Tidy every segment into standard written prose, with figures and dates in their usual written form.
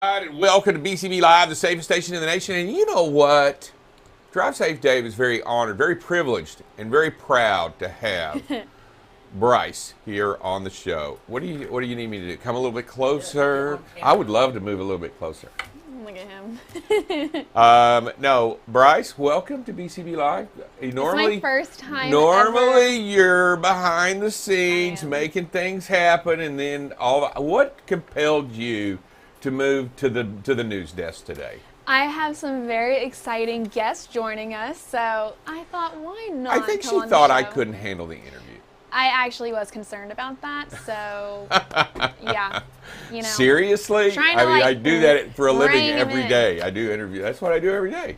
And welcome to BCB Live, the safest station in the nation. And you know what? Drive Safe Dave is very honored, very privileged, and very proud to have Bryce here on the show. What do you need me to do? Come a little bit closer? I would love to move a little bit closer. Look at him. No, Bryce, welcome to BCB Live. It's my first time Normally, ever. you're behind the scenes making things happen, and then what compelled you to move to the news desk today? I have some very exciting guests joining us, so I thought, why not? I think she thought I couldn't handle the interview. I actually was concerned about that, so yeah, you know. Seriously? I do that for a living every day. I do interview. That's what I do every day.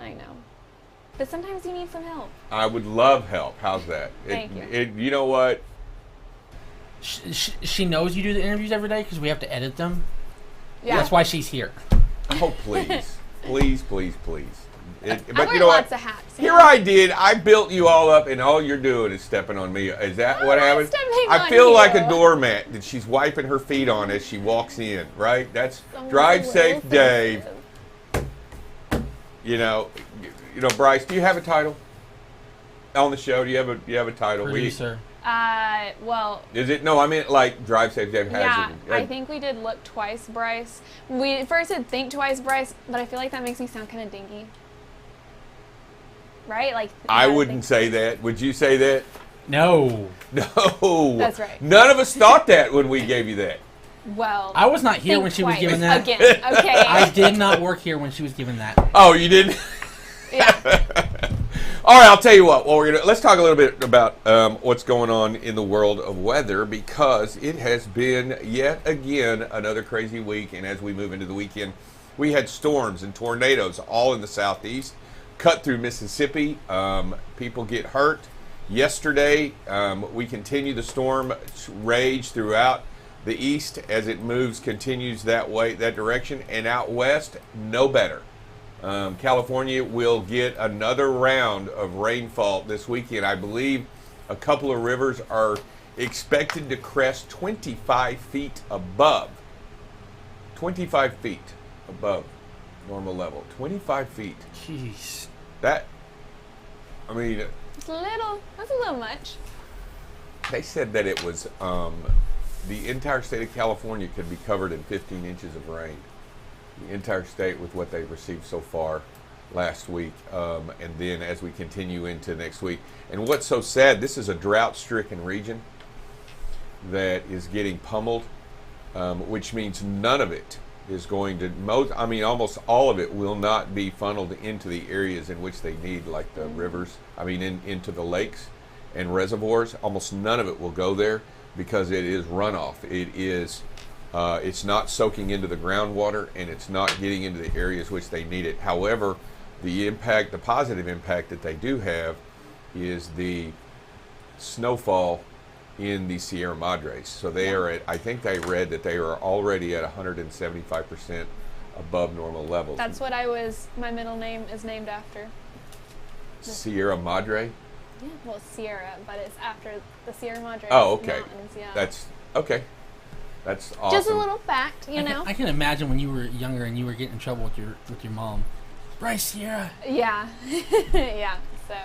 I know, but sometimes you need some help. I would love help. How's that? Thank you. You know what? She knows you do the interviews every day because we have to edit them. Yeah. That's why she's here. Oh, please. Please. I But wear you know lots what? of hats. Here I did. I built you all up, and all you're doing is stepping on me. Is that what happened? stepping I on feel you. like a doormat that she's wiping her feet on as she walks in, right? That's Drive Safe Dave. You know, Bryce, do you have a title on the show? Do you have a title? Producer. Well. Is it? No, I mean like Drive Safe Dave has Yeah, it. I think we did Look Twice, Bryce. We first did Think Twice, Bryce, but I feel like that makes me sound kind of dinky. Right? Like I wouldn't say that. Would you say that? No. No. That's right. None of us thought that when we gave you that. Well, I was not here Think when she was Twice. given that. Again, okay. I did not work here when she was given that. Oh, you didn't? Yeah. All right, I'll tell you what. Well, let's talk a little bit about what's going on in the world of weather, because it has been yet again another crazy week. And as we move into the weekend, we had storms and tornadoes all in the southeast, cut through Mississippi. People get hurt. Yesterday, we continue the storm rage throughout the east as it continues that way, that direction, and out west, no better. California will get another round of rainfall this weekend. I believe a couple of rivers are expected to crest 25 feet above. 25 feet above normal level. 25 feet. Jeez. That's That's a little much. They said that it was, the entire state of California could be covered in 15 inches of rain. The entire state with what they've received so far last week, and then as we continue into next week. And what's so sad, this is a drought-stricken region that is getting pummeled, which means none of it is going to, almost all of it will not be funneled into the areas in which they need, like the rivers, into the lakes and reservoirs. Almost none of it will go there because it is runoff. It's not soaking into the groundwater, and it's not getting into the areas which they need it. However, the positive impact that they do have is the snowfall in the Sierra Madres. So they are at, I think I read that they are already at 175% above normal levels. That's what my middle name is named after. Sierra Madre? Yeah, well, Sierra, but it's after the Sierra Madre okay. Mountains, yeah. That's okay. That's awesome. Just a little fact, you know? I can imagine when you were younger and you were getting in trouble with your mom. Bryce, Sierra. Yeah. Yeah, so.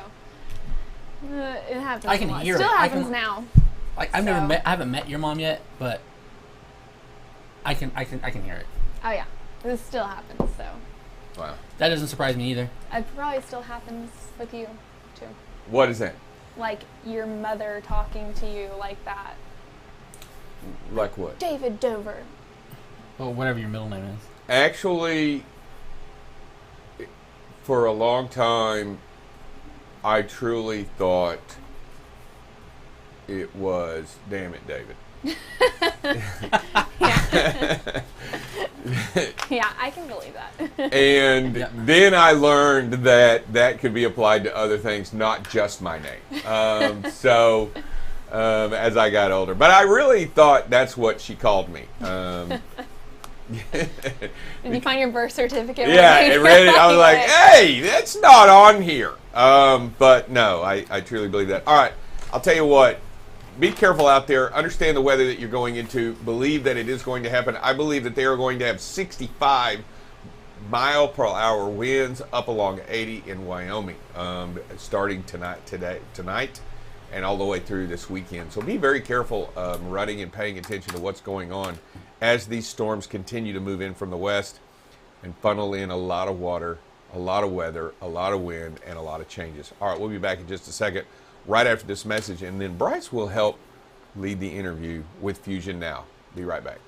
It happens I can a lot. hear Still it. happens now. Like I haven't met your mom yet, but I can hear it. Oh, yeah. This still happens, so. Wow. That doesn't surprise me either. It probably still happens with you, too. What is that? Like your mother talking to you like that. Like what? David Dover. Well, whatever your middle name is. Actually, for a long time, I truly thought it was, damn it, David. Yeah, I can believe that. And then I learned that could be applied to other things, not just my name. As I got older. But I really thought that's what she called me. Did you find your birth certificate? Yeah, I read it. I was like, hey, that's not on here. But no, I truly believe that. All right, I'll tell you what. be careful out there. Understand the weather that you're going into. Believe that it is going to happen. I believe that they are going to have 65-mile-per-hour winds up along 80 in Wyoming, starting tonight, and all the way through this weekend. So be very careful running and paying attention to what's going on as these storms continue to move in from the west and funnel in a lot of water, a lot of weather, a lot of wind, and a lot of changes. All right, we'll be back in just a second, right after this message, and then Bryce will help lead the interview with Fusion Now. Be right back.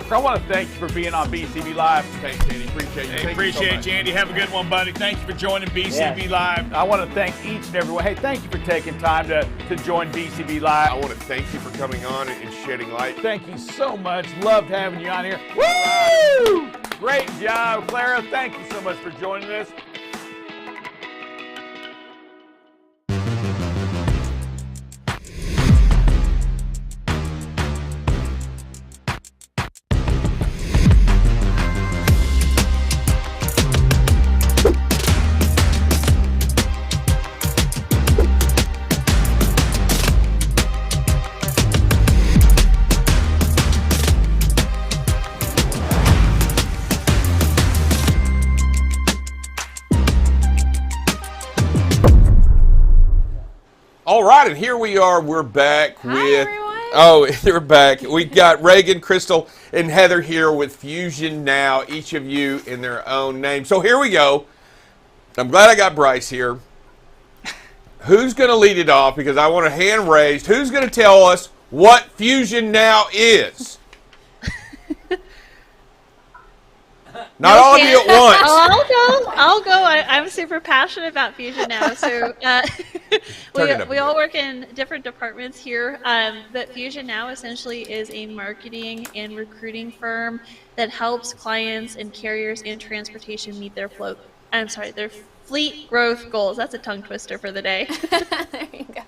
I want to thank you for being on BCB Live. Thanks, Andy. Appreciate you. Hey, appreciate you, Andy. Have a good one, buddy. Thank you for joining BCB Live. I want to thank each and every one. Hey, thank you for taking time to join BCB Live. I want to thank you for coming on and shedding light. Thank you so much. Loved having you on here. Woo! Great job, Clara. Thank you so much for joining us. All right, and here we are. We're back Hi, with. everyone. Oh, they're back. We got Reagan, Crystal, and Heather here with Fusion Now. Each of you in their own name. So here we go. I'm glad I got Bryce here. Who's going to lead it off? Because I want a hand raised. Who's going to tell us what Fusion Now is? Not all of you at once. I'll go. I'm super passionate about Fusion Now. So we all work in different departments here. But Fusion Now essentially is a marketing and recruiting firm that helps clients and carriers in transportation meet their their fleet growth goals. That's a tongue twister for the day. There you go.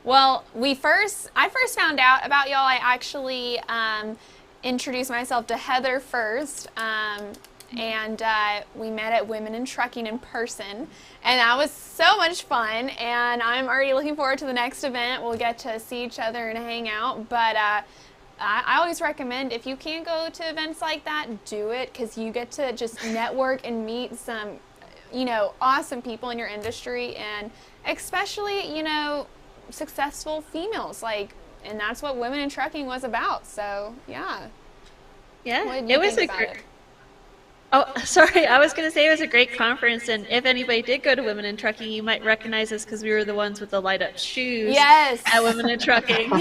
Well, I first found out about y'all. I actually introduced myself to Heather first, and we met at Women in Trucking in person, and that was so much fun, and I'm already looking forward to the next event. We'll get to see each other and hang out, but I always recommend, if you can't go to events like that, do it, because you get to just network and meet some, awesome people in your industry, and especially, successful females, and that's what Women in Trucking was about. So, yeah. Yeah, What did you it was think a about great. it? Oh, sorry. I was going to say it was a great conference, and if anybody did go to Women in Trucking, you might recognize us because we were the ones with the light-up shoes. Yes. At Women in Trucking.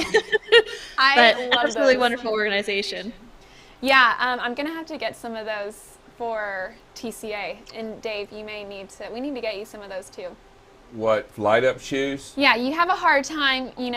I But love absolutely those. wonderful organization. Yeah, I'm gonna have to get some of those for TCA, and Dave, we need to get you some of those too. What, light up shoes? Yeah, you have a hard time, I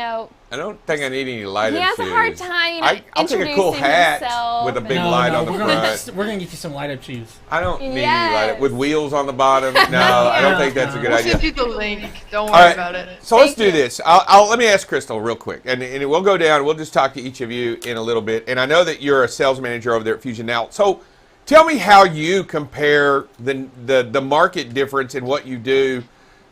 don't think I need any light he up has shoes. a hard time, I'll take a cool introducing hat himself with a big and- light on the we're front. We're gonna get you some light up shoes. I don't need any Yes. light up with wheels on the bottom. No, I don't think that's a good We'll idea. send you the link. Don't All worry right, about it. so let's Thank do you. this. Let me ask Crystal real quick, and we'll go down. We'll just talk to each of you in a little bit. And I know that you're a sales manager over there at Fusion Now. So tell me how you compare the market difference in what you do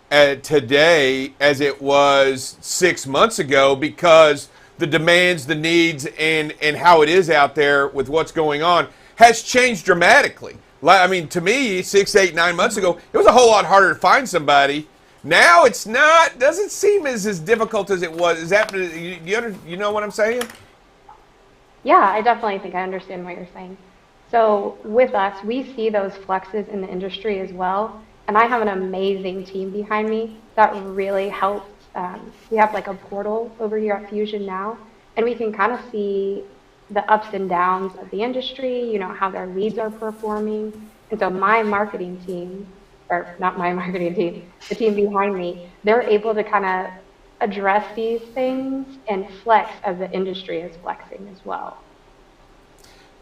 today as it was 6 months ago, because the demands, the needs, and how it is out there with what's going on has changed dramatically. I mean, to me, 6, 8, 9 months ago, it was a whole lot harder to find somebody. Now it's not. Doesn't seem as difficult as it was. Is that you know what I'm saying? Yeah, I definitely think I understand what you're saying. So with us, we see those flexes in the industry as well. And I have an amazing team behind me that really helps. We have like a portal over here at Fusion Now, and we can kind of see the ups and downs of the industry, how their leads are performing. And so my marketing team, or not my marketing team, the team behind me, they're able to kind of address these things and flex as the industry is flexing as well.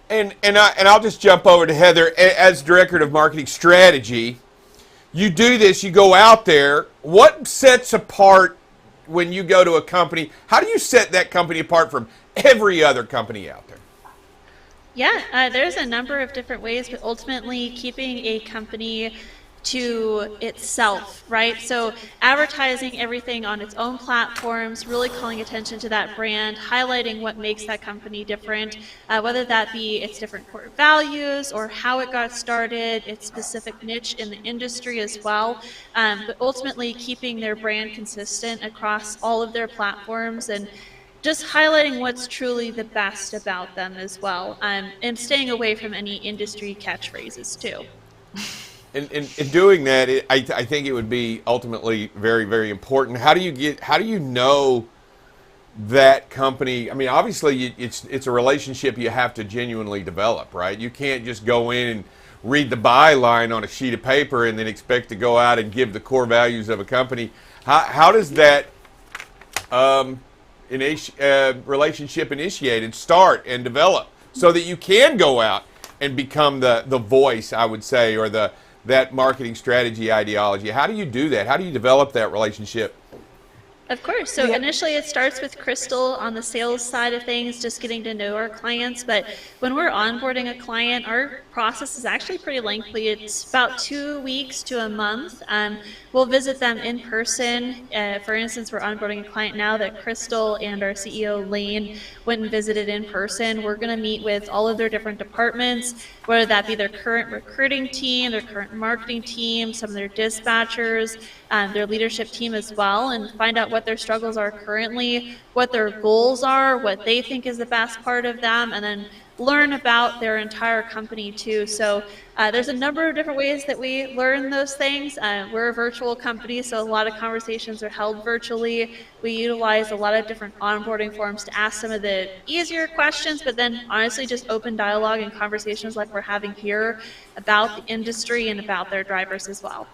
And I'll just jump over to Heather as Director of Marketing Strategy. You do this, you go out there. What sets apart when you go to a company? How do you set that company apart from every other company out there? Yeah, there's a number of different ways, but ultimately keeping a company to itself, right? So advertising everything on its own platforms, really calling attention to that brand, highlighting what makes that company different, whether that be its different core values or how it got started, its specific niche in the industry as well, but ultimately keeping their brand consistent across all of their platforms and just highlighting what's truly the best about them as well, and staying away from any industry catchphrases too. In doing that, I think it would be ultimately very, very important. How do you know that company? I mean, obviously, it's a relationship you have to genuinely develop, right? You can't just go in and read the byline on a sheet of paper and then expect to go out and give the core values of a company. How does that relationship initiated start and develop so that you can go out and become the voice, I would say, or that marketing strategy ideology? How do you do that? How do you develop that relationship? Of course. So initially it starts with Crystal on the sales side of things, just getting to know our clients. But when we're onboarding a client, our process is actually pretty lengthy. It's about 2 weeks to a month. We'll visit them in person. For instance, we're onboarding a client now that Crystal and our CEO, Lane, went and visited in person. We're going to meet with all of their different departments, whether that be their current recruiting team, their current marketing team, some of their dispatchers, their leadership team as well, and find out what their struggles are currently, what their goals are, what they think is the best part of them, and then learn about their entire company too. So there's a number of different ways that we learn those things. We're a virtual company, so a lot of conversations are held virtually. We utilize a lot of different onboarding forums to ask some of the easier questions, but then honestly just open dialogue and conversations like we're having here about the industry and about their drivers as well.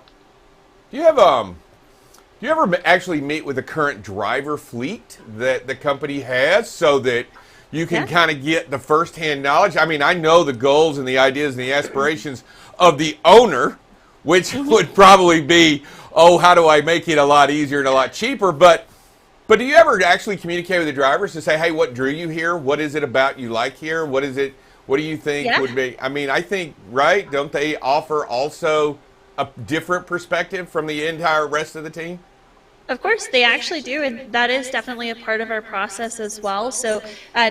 Do you ever actually meet with the current driver fleet that the company has so that you can kind of get the firsthand knowledge? I mean, I know the goals and the ideas and the aspirations of the owner, which would probably be, oh, how do I make it a lot easier and a lot cheaper? But do you ever actually communicate with the drivers to say, hey, what drew you here? What is it about you like here? What is it? What do you think would be? I mean, I think, right? Don't they offer also a different perspective from the entire rest of the team? Of course, they actually do, and that is definitely a part of our process as well. So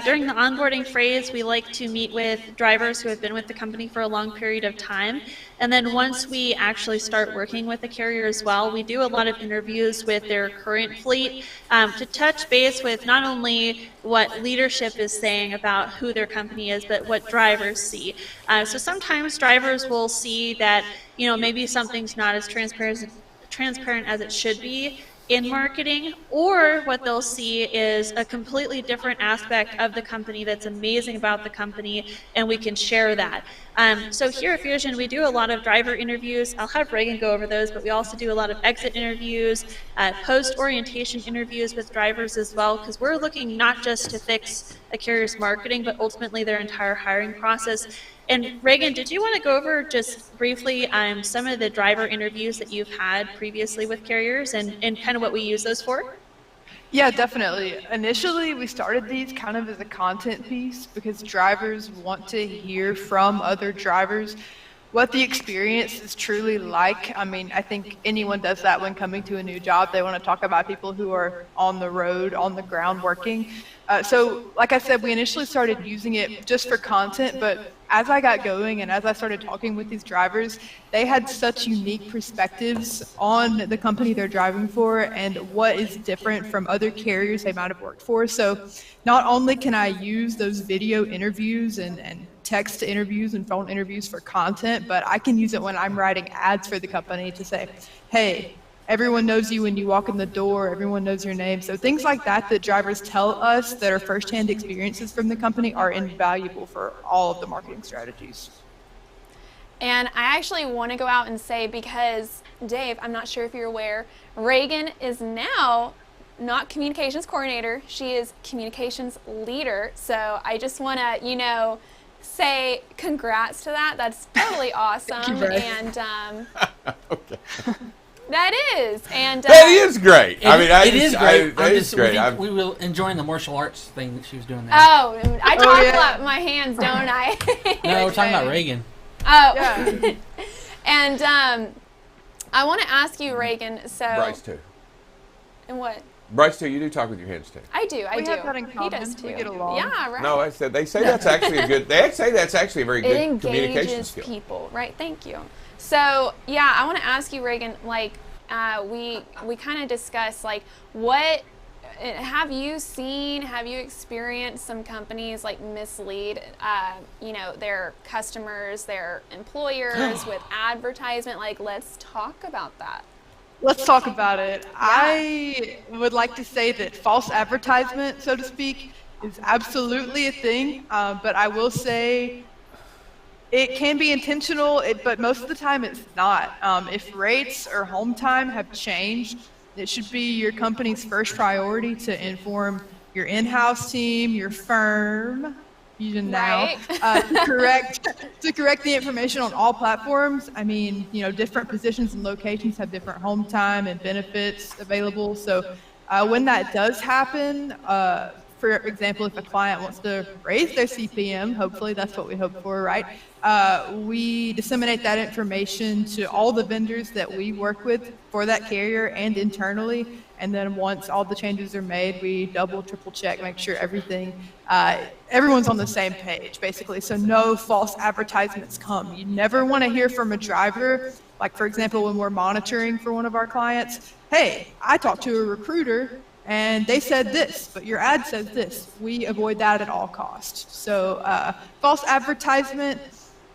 during the onboarding phase, we like to meet with drivers who have been with the company for a long period of time. And then once we actually start working with the carrier as well, we do a lot of interviews with their current fleet to touch base with not only what leadership is saying about who their company is, but what drivers see. So sometimes drivers will see that, maybe something's not as transparent as it should be in marketing, or what they'll see is a completely different aspect of the company that's amazing about the company, and we can share that. So here at Fusion, we do a lot of driver interviews. I'll have Reagan go over those, but we also do a lot of exit interviews, post-orientation interviews with drivers as well, because we're looking not just to fix a carrier's marketing, but ultimately their entire hiring process. And Reagan, did you want to go over just briefly some of the driver interviews that you've had previously with carriers and kind of what we use those for? Yeah, definitely. Initially, we started these kind of as a content piece because drivers want to hear from other drivers what the experience is truly like. I mean, I think anyone does that when coming to a new job. They want to talk about people who are on the road, on the ground working. So like I said, we initially started using it just for content, but as I got going and as I started talking with these drivers, they had such unique perspectives on the company they're driving for and what is different from other carriers they might have worked for. So not only can I use those video interviews and text interviews and phone interviews for content, but I can use it when I'm writing ads for the company to say, hey, everyone knows you when you walk in the door, everyone knows your name. So things like that drivers tell us that are firsthand experiences from the company are invaluable for all of the marketing strategies. And I actually want to go out and say, because Dave, I'm not sure if you're aware, Reagan is now not communications coordinator. She is communications leader. So I just want to, you know, say congrats to that. That's totally awesome. And Okay. that is. And That is great. It is great. That is great. We were enjoying the martial arts thing that she was doing there. Oh, I talk a lot with my hands, don't I? No, we're talking about Reagan. Oh. Yeah. And I want to ask you, Reagan, so... Bryce, too. And what? Bryce, too, you do talk with your hands, too. I do. We have that in He common. does, too. We get along. Yeah, right. No, they say that's actually a good, they say that's actually a very It good communication engages skill. people, right? Thank you. So, yeah, I want to ask you, Reagan, like, we kind of discussed, like, what... Have you experienced some companies like mislead, you know, their customers, their employers with advertisement? Like, let's talk about that. Let's talk about it. I would like to say that false advertisement, so to speak, is absolutely a thing, but I will say it can be intentional, but most of the time it's not. If rates or home time have changed, it should be your company's first priority to inform your in-house team, your firm, Fusion Now, to correct the information on all platforms. I mean, you know, different positions and locations have different home time and benefits available. So when that does happen, for example, if a client wants to raise their CPM, hopefully that's what we hope for, right? We disseminate that information to all the vendors that we work with for that carrier and internally. And then once all the changes are made, we double, triple check, make sure everyone's on the same page, basically. So no false advertisements come. You never want to hear from a driver, like for example, when we're monitoring for one of our clients, hey, I talked to a recruiter and they said this, but your ad says this. We avoid that at all costs. So false advertisement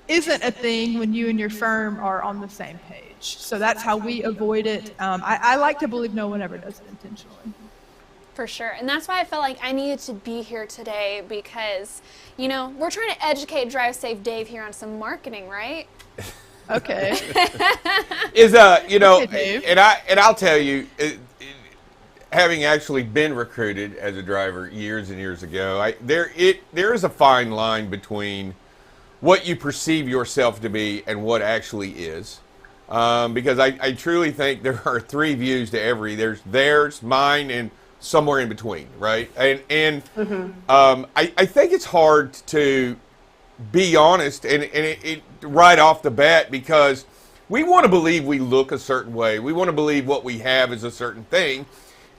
isn't a thing when you and your firm are on the same page. So that's how we avoid it. I like to believe no one ever does it intentionally. For sure. And that's why I felt like I needed to be here today because, you know, we're trying to educate Drive Safe Dave here on some marketing, right? Okay. You know, Okay, Dave. and I'll tell you, having actually been recruited as a driver years and years ago, there is a fine line between what you perceive yourself to be and what actually is. Because I truly think there are three views to there's theirs, mine, and somewhere in between, right? And I think it's hard to be honest and it right off the bat because we want to believe we look a certain way. We want to believe what we have is a certain thing.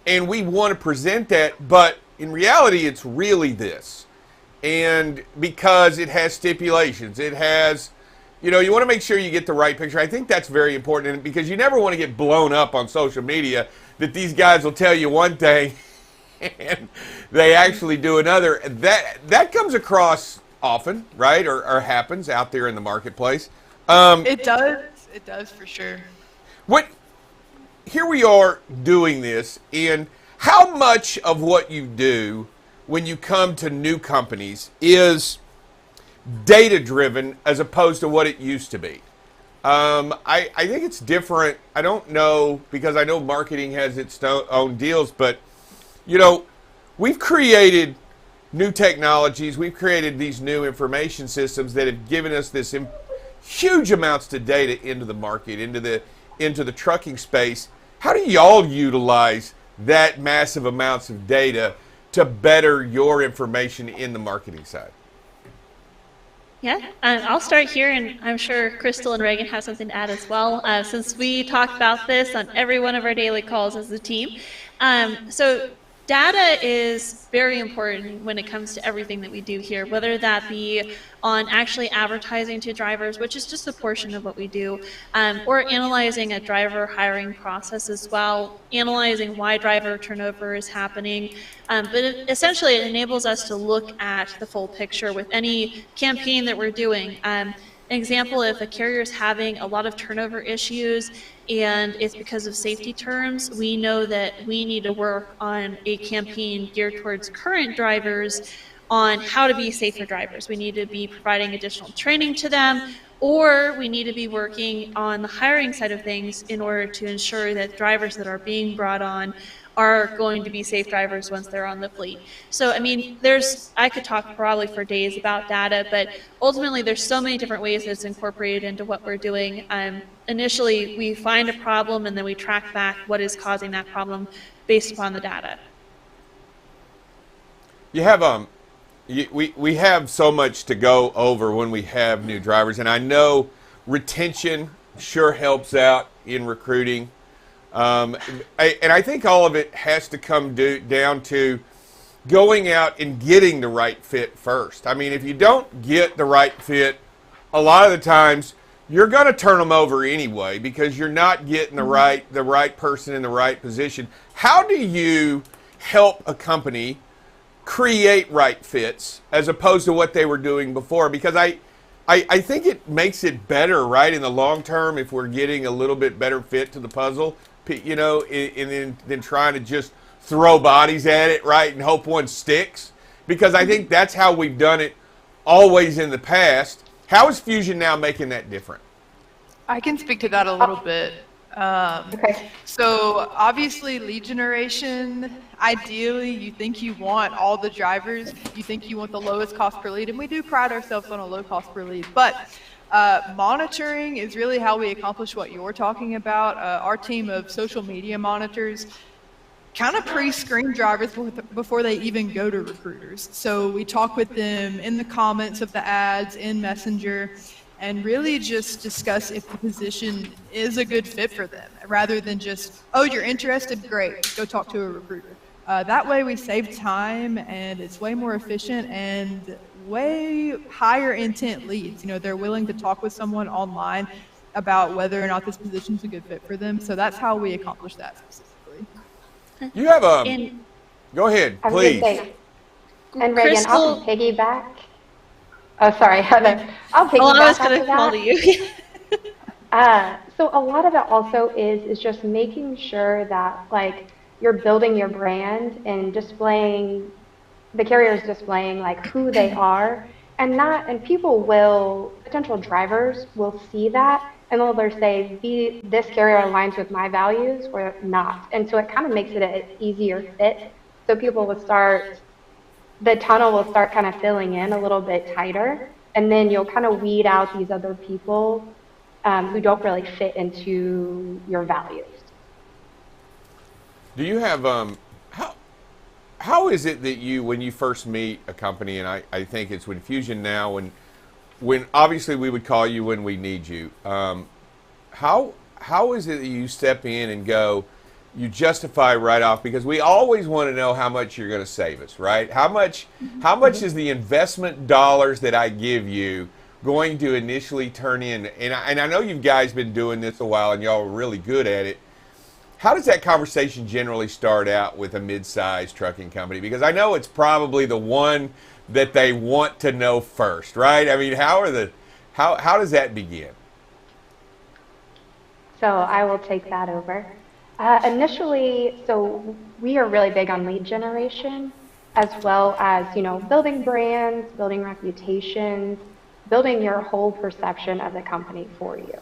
And we want to present that, but in reality, it's really this. And because it has stipulations, it has, you know, you want to make sure you get the right picture. I think that's very important because you never want to get blown up on social media that these guys will tell you one thing and they actually do another. That comes across often, right? Or happens out there in the marketplace. It does for sure. Here we are doing this, and how much of what you do when you come to new companies is data driven as opposed to what it used to be? I think it's different. I don't know, because I know marketing has its own deals, but you know, we've created new technologies, we've created these new information systems that have given us this huge amounts of data into the market, into the trucking space. How do y'all utilize that massive amounts of data to better your information in the marketing side? Yeah, I'll start here, and I'm sure Crystal and Reagan have something to add as well, since we talk about this on every one of our daily calls as a team. So data is very important when it comes to everything that we do here, whether that be on actually advertising to drivers, which is just a portion of what we do, or analyzing a driver hiring process as well, analyzing why driver turnover is happening. But essentially it enables us to look at the full picture with any campaign that we're doing. An example, if a carrier is having a lot of turnover issues and it's because of safety terms, we know that we need to work on a campaign geared towards current drivers on how to be safer drivers. We need to be providing additional training to them, or we need to be working on the hiring side of things in order to ensure that drivers that are being brought on are going to be safe drivers once they're on the fleet. So, I mean, I could talk probably for days about data, but ultimately there's so many different ways that it's incorporated into what we're doing. Initially, we find a problem and then we track back what is causing that problem based upon the data. You have we have so much to go over when we have new drivers, and I know retention sure helps out in recruiting. And I think all of it has to come down to going out and getting the right fit first. I mean, if you don't get the right fit, a lot of the times you're going to turn them over anyway because you're not getting the right person in the right position. How do you help a company create right fits as opposed to what they were doing before? Because I think it makes it better, right, in the long term if we're getting a little bit better fit to the puzzle, you know, and then trying to just throw bodies at it, right, and hope one sticks. Because I think that's how we've done it always in the past. How is Fusion now making that different? I can speak to that a little bit. Okay. So obviously lead generation, ideally you think you want all the drivers, you think you want the lowest cost per lead, and we do pride ourselves on a low cost per lead, but monitoring is really how we accomplish what you're talking about. Our team of social media monitors kind of pre-screen drivers before they even go to recruiters. So we talk with them in the comments of the ads, in Messenger, and really just discuss if the position is a good fit for them, rather than just, oh, you're interested, great, go talk to a recruiter. That way we save time, and it's way more efficient and way higher intent leads. You know, they're willing to talk with someone online about whether or not this position is a good fit for them. So that's how we accomplish that specifically. You have go ahead, please. And Reagan, I'll piggyback. Oh, sorry, Heather. I'll piggyback. I was going to call to you. So a lot of it also is just making sure that, like, you're building your brand and displaying, the carrier's displaying like who they are, and potential drivers will see that and they'll either say, this carrier aligns with my values or not. And so it kind of makes it an easier fit. So people will the tunnel will start kind of filling in a little bit tighter, and then you'll kind of weed out these other people who don't really fit into your values. Do you have how is it that when you first meet a company, and I think it's with Fusion now, when obviously we would call you when we need you, how is it that you step in and go, you justify right off, because we always want to know how much you're going to save us, right? How much is the investment dollars that I give you going to initially turn in? And I know you guys been doing this a while and y'all are really good at it. How does that conversation generally start out with a mid-sized trucking company? Because I know it's probably the one that they want to know first, right? I mean, how does that begin? So I will take that over. Initially, so we are really big on lead generation, as well as, you know, building brands, building reputations, building your whole perception of the company for you.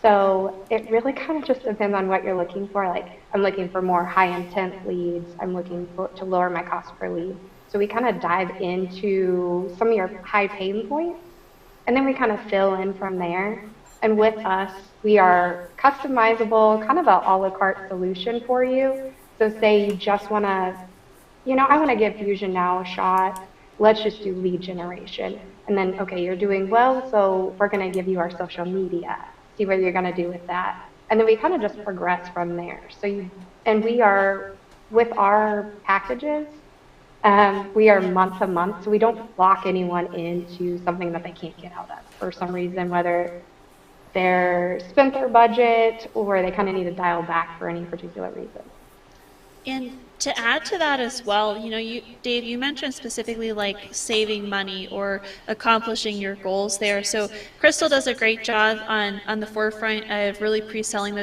So it really kind of just depends on what you're looking for. Like, I'm looking for more high intent leads. I'm looking to lower my cost per lead. So we kind of dive into some of your high pain points, and then we kind of fill in from there. And with us, we are customizable, kind of a a la carte solution for you. So say you just want to, you know, I want to give Fusion Now a shot. Let's just do lead generation. And then, okay, you're doing well, so we're going to give you our social media. See what you're going to do with that. And then we kind of just progress from there. We are, with our packages, we are month to month, so we don't lock anyone into something that they can't get out of for some reason, whether they're spent their budget or they kind of need to dial back for any particular reason. And to add to that as well, you know, Dave, you mentioned specifically like saving money or accomplishing your goals there. So Crystal does a great job on the forefront of really pre-selling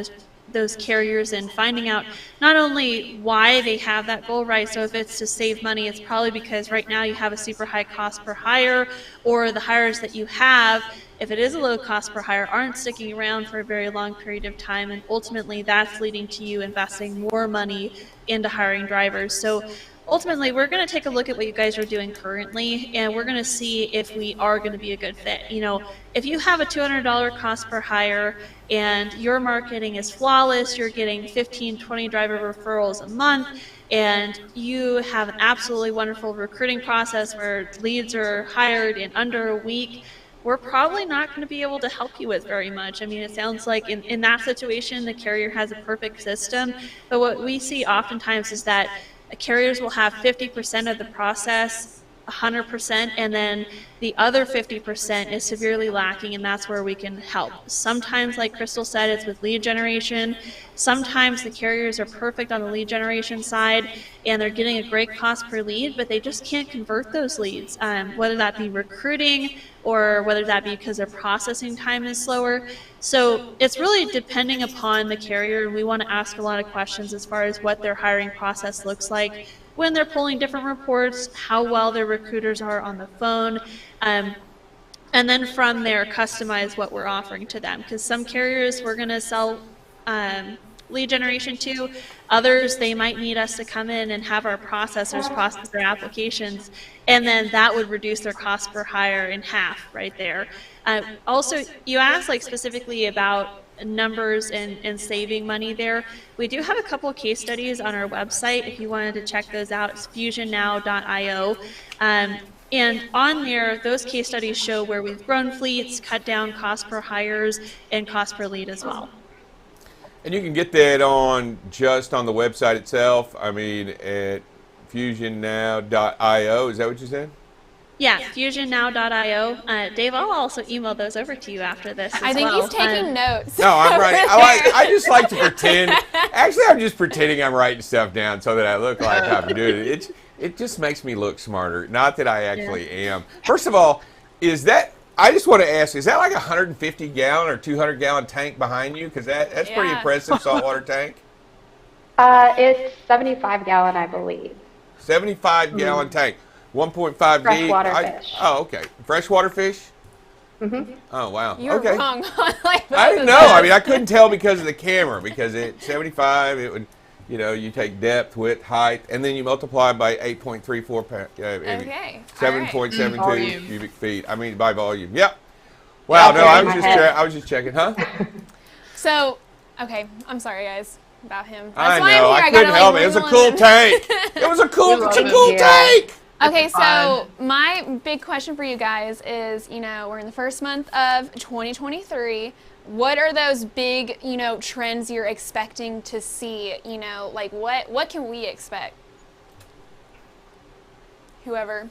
those carriers and finding out not only why they have that goal, right? So if it's to save money, it's probably because right now you have a super high cost per hire, or the hires that you have, if it is a low cost per hire, aren't sticking around for a very long period of time. And ultimately that's leading to you investing more money into hiring drivers. So ultimately, we're going to take a look at what you guys are doing currently, and we're going to see if we are going to be a good fit. You know, if you have a $200 cost per hire and your marketing is flawless, you're getting 15, 20 driver referrals a month, and you have an absolutely wonderful recruiting process where leads are hired in under a week, we're probably not going to be able to help you with very much. I mean, it sounds like in that situation, the carrier has a perfect system, but what we see oftentimes is that carriers will have 50% of the process 100%, and then the other 50% is severely lacking, and that's where we can help. Sometimes, like Crystal said, it's with lead generation. Sometimes the carriers are perfect on the lead generation side, and they're getting a great cost per lead, but they just can't convert those leads, whether that be recruiting or whether that be because their processing time is slower. So it's really depending upon the carrier, and we want to ask a lot of questions as far as what their hiring process looks like when they're pulling different reports, how well their recruiters are on the phone, and then from there customize what we're offering to them. Because some carriers we're going to sell lead generation to, others they might need us to come in and have our processors process their applications, and then that would reduce their cost per hire in half right there. Also, you asked like specifically about numbers and saving money there. We do have a couple of case studies on our website if you wanted to check those out. It's fusionnow.io. And on there, those case studies show where we've grown fleets, cut down cost per hires, and cost per lead as well. And you can get that on just on the website itself. I mean, at fusionnow.io. Is that what you said? Yeah, fusionnow.io. Dave, I'll also email those over to you after this. I think he's taking notes. No, I'm writing. I just like to pretend. Actually, I'm just pretending I'm writing stuff down so that I look like I'm doing it. It just makes me look smarter. Not that I actually am. First of all, is that? I just want to ask: is that like a 150-gallon or 200-gallon tank behind you? Because that's pretty impressive saltwater tank. It's 75-gallon, I believe. 75-gallon tank. 1.5 D. Freshwater fish. Oh, okay. Freshwater fish? Mm-hmm. Oh, wow. You were okay. wrong on like I didn't know. I mean, I couldn't tell because of the camera, because at 75, it would, you know, you take depth, width, height, and then you multiply by 8.34, okay. 7.72 cubic feet. I mean, by volume. Yep. Wow, no, I was just checking, huh? So, okay, I'm sorry, guys, about him. That's I why know. I'm here. I couldn't help it. It was a cool tank. It was a cool tank. Okay, so my big question for you guys is, you know, we're in the first month of 2023. What are those big, you know, trends you're expecting to see? You know, like what can we expect? Whoever.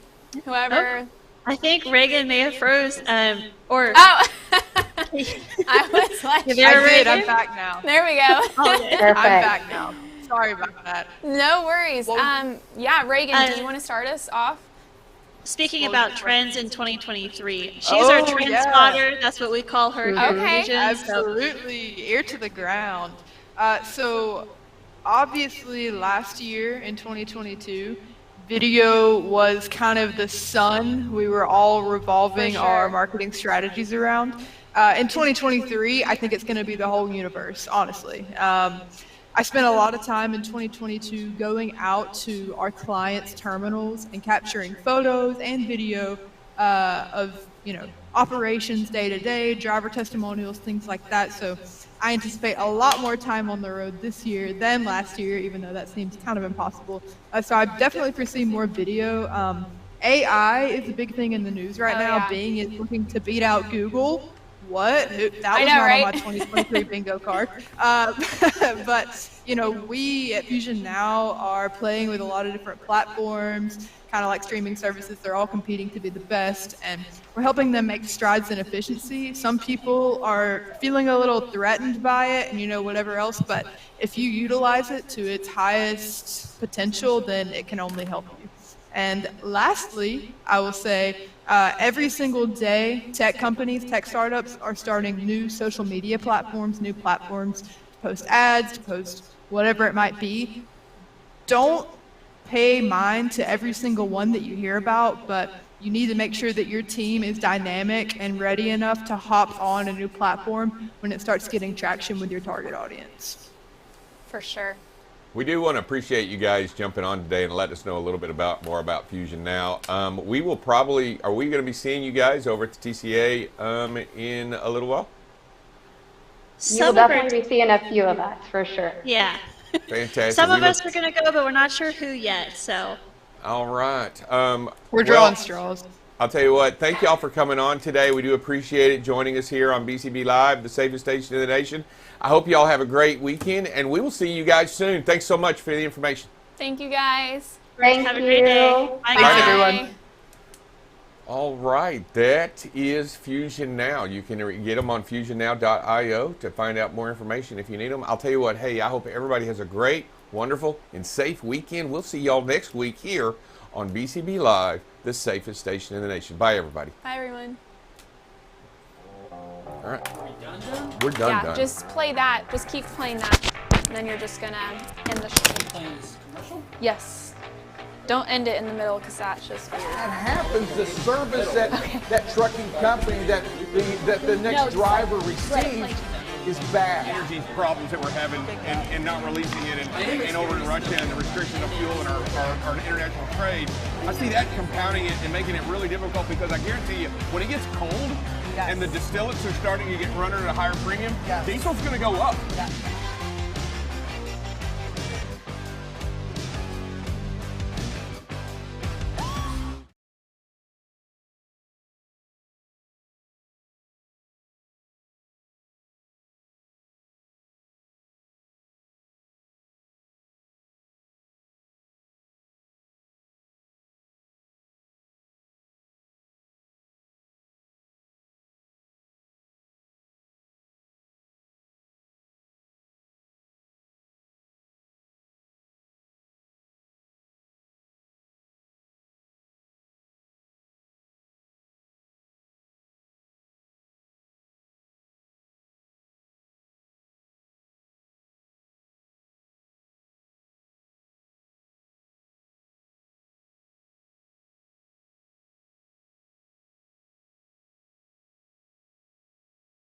Oh, I think Reagan may have froze, or. Oh! I was like, I did. I'm back now. There we go. Perfect. I'm back now. Sorry about that. No worries. Well, yeah, Reagan, do you want to start us off? Speaking about trends in 2023, she's our trend spotter. That's what we call her. Okay. Absolutely, ear to the ground. So obviously last year in 2022, video was kind of the sun we were all revolving our marketing strategies around. In 2023, I think it's going to be the whole universe, honestly. I spent a lot of time in 2022 going out to our clients' terminals and capturing photos and video of, you know, operations day to day, driver testimonials, things like that. So I anticipate a lot more time on the road this year than last year, even though that seems kind of impossible. So I definitely foresee more video. AI is a big thing in the news right now. Yeah. Bing is looking to beat out Google. What? That was I know, not right? on my 2023 bingo card. But, you know, we at Fusion Now are playing with a lot of different platforms, kind of like streaming services. They're all competing to be the best, and we're helping them make strides in efficiency. Some people are feeling a little threatened by it and, you know, whatever else, but if you utilize it to its highest potential, then it can only help you. And lastly, I will say every single day, tech companies, tech startups are starting new social media platforms, new platforms to post ads, to post whatever it might be. Don't pay mind to every single one that you hear about, but you need to make sure that your team is dynamic and ready enough to hop on a new platform when it starts getting traction with your target audience. For sure. We do want to appreciate you guys jumping on today and let us know a little bit more about Fusion Now. We will probably, are we going to be seeing you guys over at the TCA in a little while? You will definitely be seeing a few of us for sure. Yeah. Fantastic. Some of us are going to go, but we're not sure who yet, so. All right. We're drawing straws. I'll tell you what, thank y'all for coming on today. We do appreciate it, joining us here on BCB Live, the safest station in the nation. I hope y'all have a great weekend, and we will see you guys soon. Thanks so much for the information. Thank you, guys. Thank Have you. a great day. Bye, Thanks, guys. everyone. All right, that is Fusion Now. You can get them on fusionnow.io to find out more information if you need them. I'll tell you what, hey, I hope everybody has a great, wonderful, and safe weekend. We'll see y'all next week here on BCB Live, the safest station in the nation. Bye, everybody. Bye, everyone. All right. Done? We're done. Yeah, just play that. Just keep playing that. And then you're just going to end the show. Playing this commercial? Yes. Don't end it in the middle because that's just weird. That happens. The service that trucking company that the next driver receives is bad. Energy problems that we're having and not releasing it and over in Russia and the restriction of fuel and our international trade. I see that compounding it and making it really difficult because I guarantee you, when it gets cold and the distillates are starting to get running at a higher premium, diesel's going to go up.